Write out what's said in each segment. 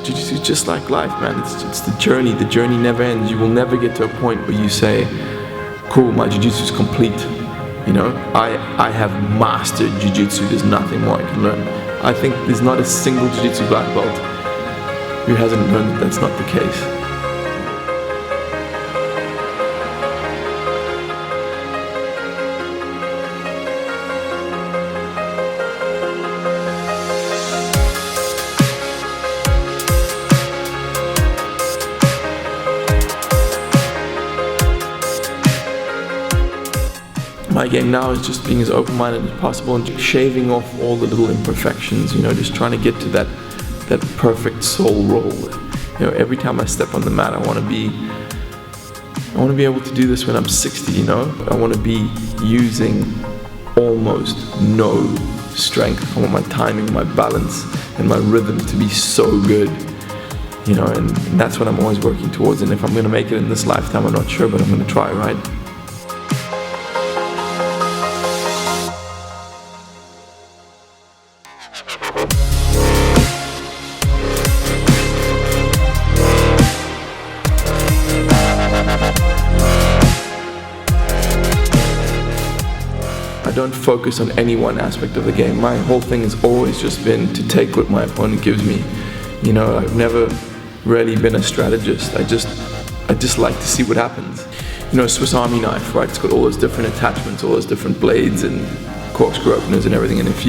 Jiu-Jitsu is just like life, man. It's the journey. The journey never ends. You will never get to a point where you say, cool, my Jiu-Jitsu is complete. You know, I have mastered Jiu-Jitsu. There's nothing more I can learn. I think there's not a single Jiu-Jitsu black belt who hasn't learned that that's not the case. My game now is just being as open-minded as possible and just shaving off all the little imperfections, you know, just trying to get to that perfect soul roll. You know, every time I step on the mat, I want to be able to do this when I'm 60, you know? I want to be using almost no strength. I want my timing, my balance, and my rhythm to be so good, you know, and that's what I'm always working towards. And if I'm going to make it in this lifetime, I'm not sure, but I'm going to try, right? I don't focus on any one aspect of the game. My whole thing has always just been to take what my opponent gives me. You know, I've never really been a strategist. I just like to see what happens. You know, Swiss Army knife, right? It's got all those different attachments, all those different blades and corkscrew openers and everything. And if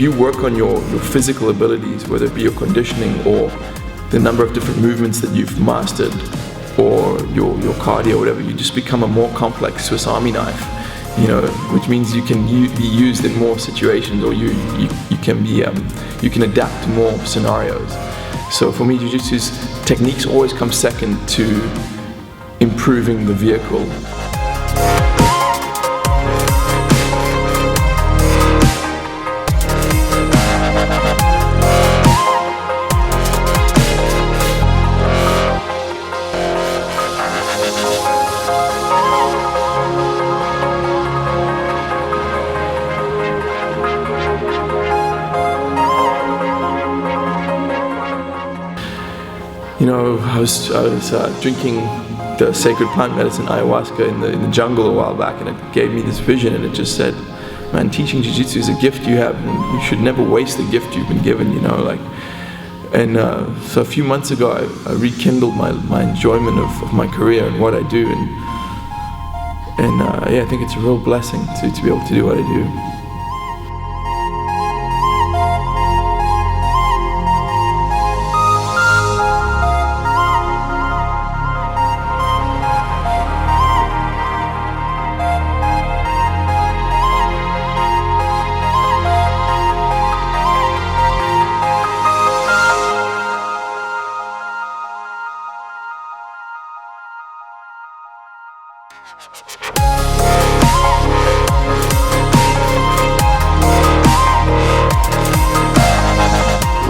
you work on your physical abilities, whether it be your conditioning or the number of different movements that you've mastered, or your cardio, whatever, you just become a more complex Swiss Army knife, you know, which means you can be used in more situations, or you can adapt to more scenarios. So for me, Jiu-Jitsu's techniques always come second to improving the vehicle. You know, I was drinking the sacred plant medicine ayahuasca in the jungle a while back, and it gave me this vision, and it just said, man, teaching Jiu-Jitsu is a gift you have, and you should never waste the gift you've been given, you know, like. And so a few months ago, I rekindled my enjoyment of my career and what I do, and yeah, I think it's a real blessing to be able to do what I do.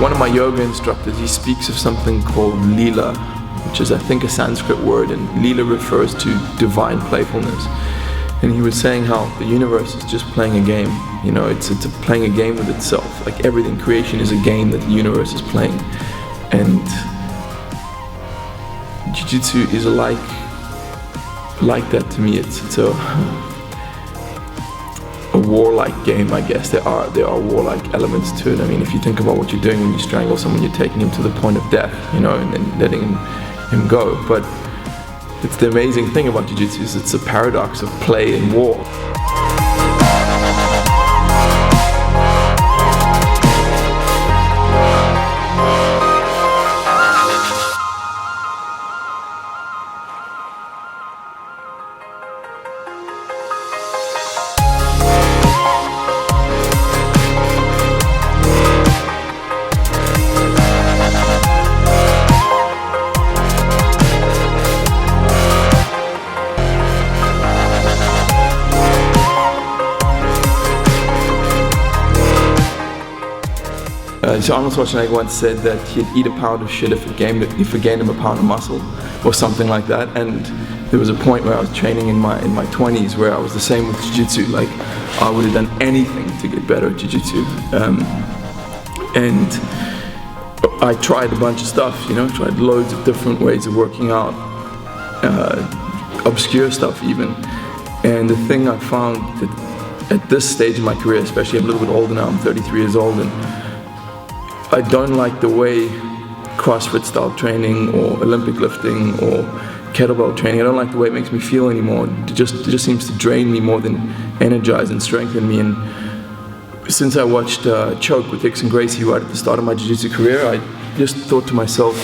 One of my yoga instructors, he speaks of something called lila, which is I think a Sanskrit word, and lila refers to divine playfulness. And he was saying how the universe is just playing a game, you know, it's playing a game with itself. Like everything, creation is a game that the universe is playing. And Jiu-Jitsu is like that to me. It's a warlike game, I guess. There are warlike elements to it. I mean, if you think about what you're doing when you strangle someone, you're taking him to the point of death, you know, and then letting him go. But it's the amazing thing about Jiu-Jitsu is it's a paradox of play and war. So Arnold Schwarzenegger once said that he'd eat a pound of shit if it gained him a pound of muscle, or something like that. And there was a point where I was training in my 20s where I was the same with Jiu-Jitsu. Like, I would have done anything to get better at Jiu-Jitsu. And I tried a bunch of stuff, you know, tried loads of different ways of working out, obscure stuff even. And the thing I found that at this stage in my career, especially I'm a little bit older now, I'm 33 years old, and I don't like the way CrossFit style training or Olympic lifting or kettlebell training, I don't like the way it makes me feel anymore. It just seems to drain me more than energize and strengthen me. And since I watched Choke with Rickson Gracie right at the start of my jiu-jitsu career, I just thought to myself,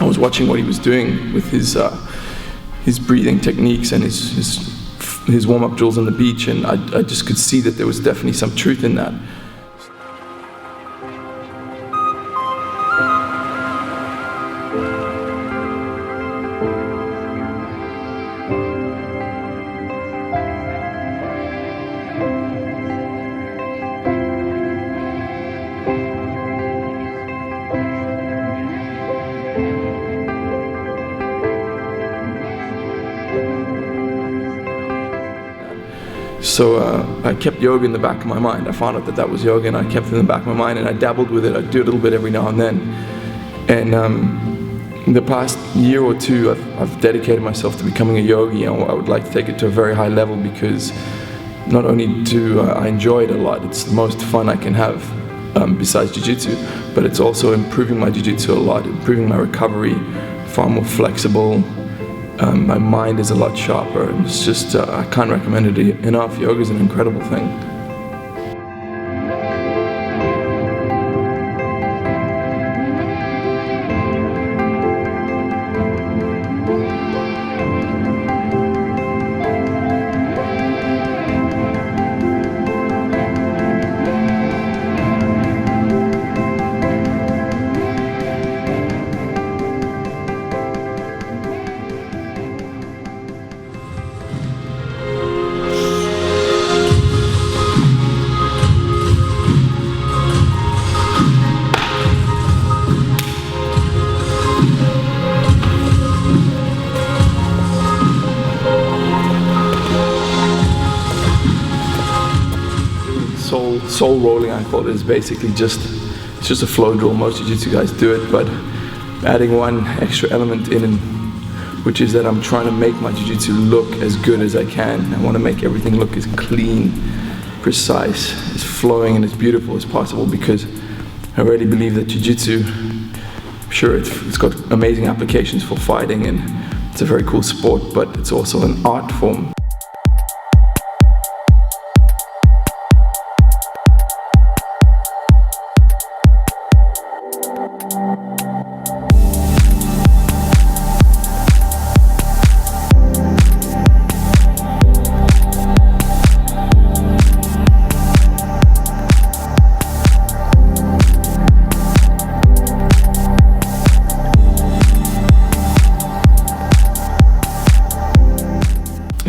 I was watching what he was doing with his breathing techniques and his warm-up drills on the beach, and I just could see that there was definitely some truth in that. So I kept yoga in the back of my mind. I found out that was yoga, and I kept it in the back of my mind, and I dabbled with it. I'd do a little bit every now and then. And in the past year or two, I've dedicated myself to becoming a yogi. You know, I would like to take it to a very high level, because not only do I enjoy it a lot, it's the most fun I can have besides jiu-jitsu, but it's also improving my jiu-jitsu a lot, improving my recovery, far more flexible. My mind is a lot sharper, and it's just, I can't recommend it enough. Yoga is an incredible thing. Soul rolling, I call it, is basically it's just a flow drill. Most jiu-jitsu guys do it, but adding one extra element in, which is that I'm trying to make my jiu-jitsu look as good as I can. I want to make everything look as clean, precise, as flowing and as beautiful as possible, because I really believe that jiu-jitsu, sure, it's got amazing applications for fighting, and it's a very cool sport, but it's also an art form.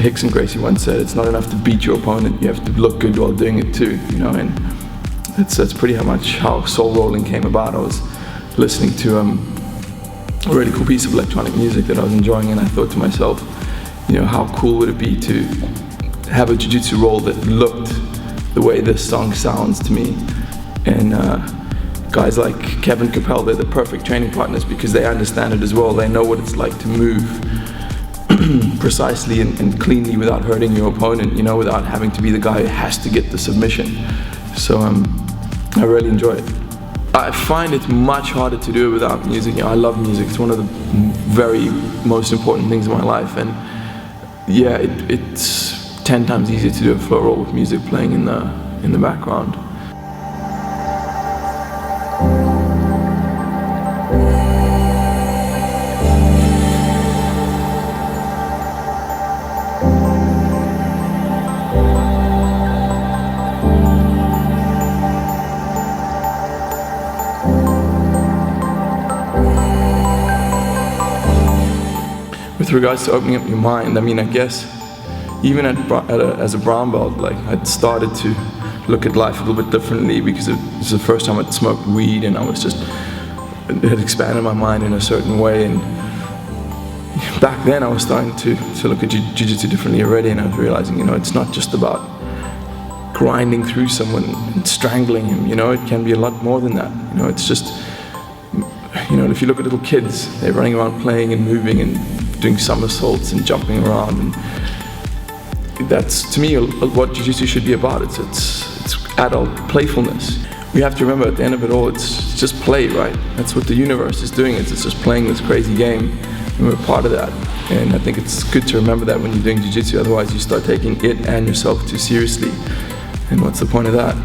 Rickson Gracie once said, it's not enough to beat your opponent, you have to look good while doing it too, you know, and that's pretty much how soul rolling came about. I was listening to a really cool piece of electronic music that I was enjoying, and I thought to myself, you know, how cool would it be to have a jiu-jitsu roll that looked the way this song sounds to me. And guys like Kevin Capel, they're the perfect training partners, because they understand it as well. They know what it's like to move precisely and cleanly without hurting your opponent, you know, without having to be the guy who has to get the submission. So I really enjoy it. I find it much harder to do it without music. You know, I love music. It's one of the very most important things in my life, and yeah, it's 10 times easier to do a flow roll with music playing in the background. With regards to opening up your mind, I mean, I guess even as a brown belt, like, I'd started to look at life a little bit differently, because it was the first time I'd smoked weed, and it had expanded my mind in a certain way. And back then I was starting to look at jiu-jitsu differently already, and I was realizing, you know, it's not just about grinding through someone and strangling him, you know, it can be a lot more than that. You know, it's just You know, if you look at little kids, they're running around playing and moving and doing somersaults and jumping around, and that's, to me, what jiu-jitsu should be about. It's adult playfulness. We have to remember, at the end of it all, it's just play, right? That's what the universe is doing. It's just playing this crazy game, and we're part of that. And I think it's good to remember that when you're doing jiu-jitsu. Otherwise, you start taking it and yourself too seriously. And what's the point of that?